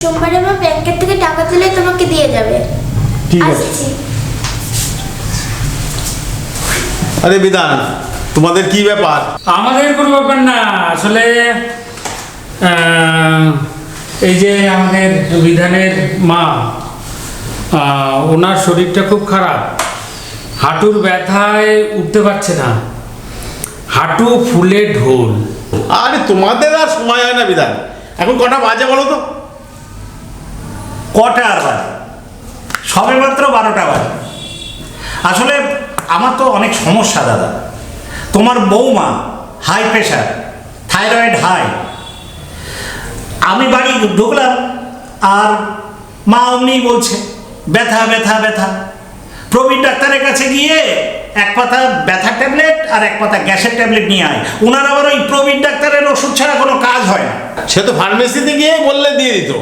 সোমবারে আমার ব্যাংকের থেকে টাকা তুলে তোমাকে দিয়ে যাবে। ঠিক আছে। আসছি। আরে বিধান, তোমাদের কি ব্যাপার? আমাদের কোনো ব্যাপার না আসলে এই যে আমাদের বিধানের মা, ওনার শরীরটা খুব খারাপ, হাঁটুর ব্যথায় উঠতে পারছে না, হাঁটু ফুলে ঢোল। আরে তোমাদের আর সময় হয় না বিধান। এখন কটা বাজে বলো তো? কটা আর বাজে? সবে মাত্র 12টা বাজে। আসলে আমার তো অনেক সমস্যা দাদা। তোমার বৌমা হাই প্রেশার, থাইরয়েড হাই। আমি বাড়ি ঢুকলাম আর মা অমনি বলছে ব্যথা ব্যথা ব্যথা। প্রবীণ ডাক্তারের কাছে গিয়ে এক পাতা ব্যথার ট্যাবলেট আর এক পাতা গ্যাসের ট্যাবলেট নিয়ে আয়। ওনার আবার ওই প্রবীণ ডাক্তারের ওষুধ ছাড়া কোনো কাজ হয় না। সে তো ফার্মেসিতে গিয়ে বললে দিয়ে দিত।